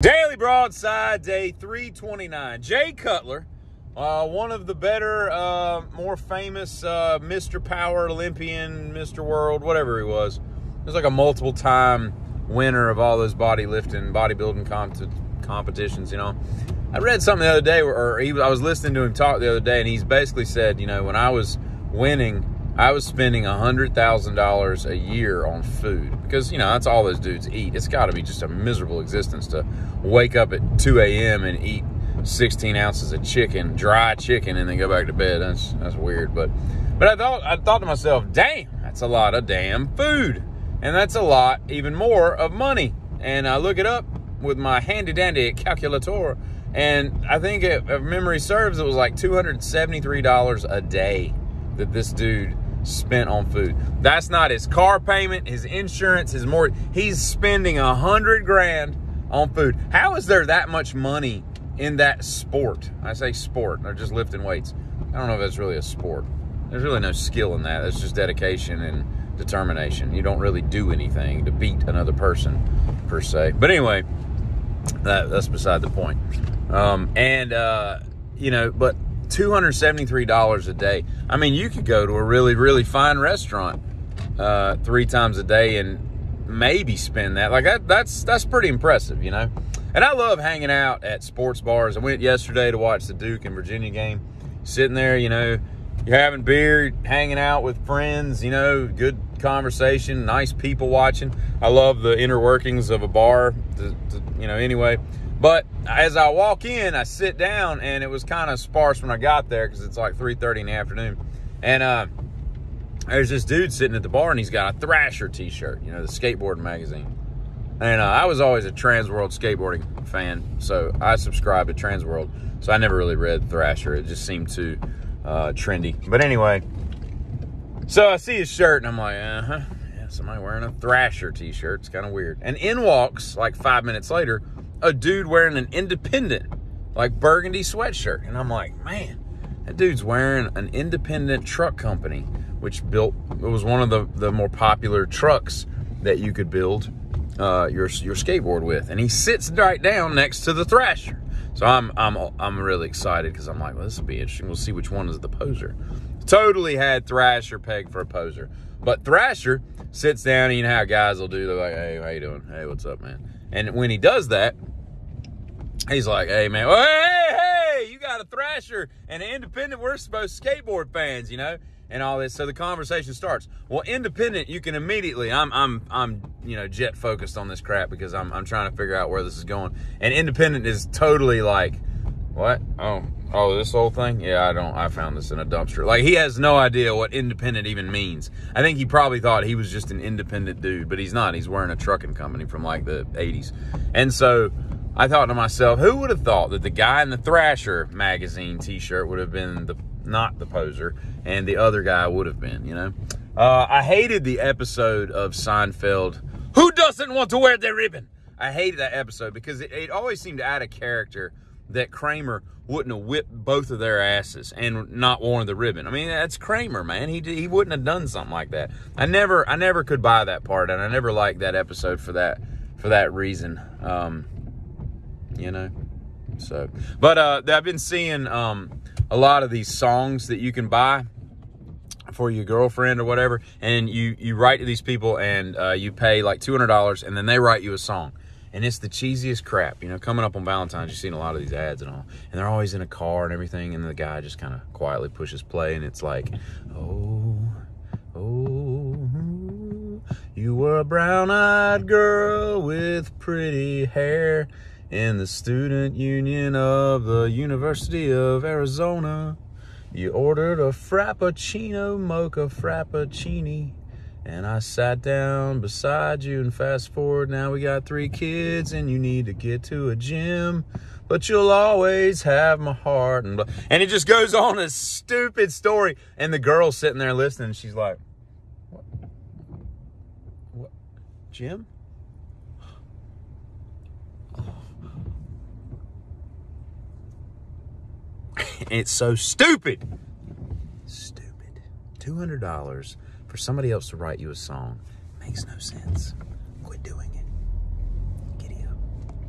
Daily Broadside, day 329. Jay Cutler, one of the better, more famous Mr. Power Olympian, Mr. World, whatever he was. He was like a multiple-time winner of all those bodybuilding competitions, you know. I read something the other day, I was listening to him talk the other day, and he's basically said, you know, when I was winning, I was spending $100,000 a year on food because, you know, that's all those dudes eat. It's got to be just a miserable existence to wake up at 2 a.m. and eat 16 ounces of chicken, dry chicken, and then go back to bed. That's weird. But I thought to myself, damn, that's a lot of damn food. And that's a lot, even more, of money. And I look it up with my handy-dandy calculator, and I think, if memory serves, it was like $273 a day that this dude spent on food. That's not his car payment, his insurance, his mortgage. He's spending $100 grand on food. How is there that much money in that sport? I say sport, they're just lifting weights. I don't know if that's really a sport. There's really no skill in that. It's just dedication and determination. You don't really do anything to beat another person, per se. But anyway, that's beside the point. You know, but $273 a day. I mean, you could go to a really, really fine restaurant 3 times a day and maybe spend that. Like that's pretty impressive, you know. And I love hanging out at sports bars. I went yesterday to watch the Duke and Virginia game. Sitting there, you know, you're having beer, hanging out with friends, you know, good conversation, nice people watching. I love the inner workings of a bar, you know, anyway. But as I walk in, I sit down, and it was kind of sparse when I got there because it's like 3:30 in the afternoon. And there's this dude sitting at the bar, and he's got a Thrasher t-shirt, you know, the skateboard magazine. And I was always a Transworld skateboarding fan, so I subscribed to Transworld. So I never really read Thrasher. It just seemed too trendy. But anyway, so I see his shirt, and I'm like, yeah, somebody wearing a Thrasher t-shirt. It's kind of weird. And in walks, like 5 minutes later, a dude wearing an independent, like burgundy sweatshirt. And I'm like, man, that dude's wearing an independent truck company, which it was one of the more popular trucks that you could build your skateboard with. And he sits right down next to the Thrasher. So I'm really excited because I'm like, well, this will be interesting. We'll see which one is the poser. Totally had Thrasher pegged for a poser. But Thrasher sits down, and you know how guys will do. They're like, hey, how you doing? Hey, what's up, man? And when he does that, he's like, hey, man, hey, you got a Thrasher and an independent. We're supposed to skateboard fans, you know, and all this. So the conversation starts. Well, independent, you can immediately, I'm you know, jet focused on this crap because I'm trying to figure out where this is going. And independent is totally like, what? Oh, this whole thing? Yeah, I found this in a dumpster. Like, he has no idea what independent even means. I think he probably thought he was just an independent dude, but he's not. He's wearing a trucking company from like the 80s. And so I thought to myself, who would have thought that the guy in the Thrasher magazine t-shirt would have been not the poser, and the other guy would have been, you know? I hated the episode of Seinfeld, Who Doesn't Want to Wear Their Ribbon? I hated that episode because it always seemed to add a character that Kramer wouldn't have whipped both of their asses and not worn the ribbon. I mean, that's Kramer, man. He wouldn't have done something like that. I never could buy that part, and I never liked that episode for that reason. You know. So, but I've been seeing a lot of these songs that you can buy for your girlfriend or whatever, and you write to these people, and you pay like $200, and then they write you a song. And it's the cheesiest crap, you know, coming up on Valentine's, you've seen a lot of these ads and all. And they're always in a car and everything, and the guy just kind of quietly pushes play, and it's like, oh, you were a brown-eyed girl with pretty hair in the student union of the University of Arizona. You ordered a Frappuccino mocha frappuccini. And I sat down beside you, and fast forward, now we got 3 kids, and you need to get to a gym, but you'll always have my heart. And it just goes on, a stupid story. And the girl's sitting there listening, and she's like, what? Jim? It's so stupid. Stupid. $200 for somebody else to write you a song makes no sense. Quit doing it.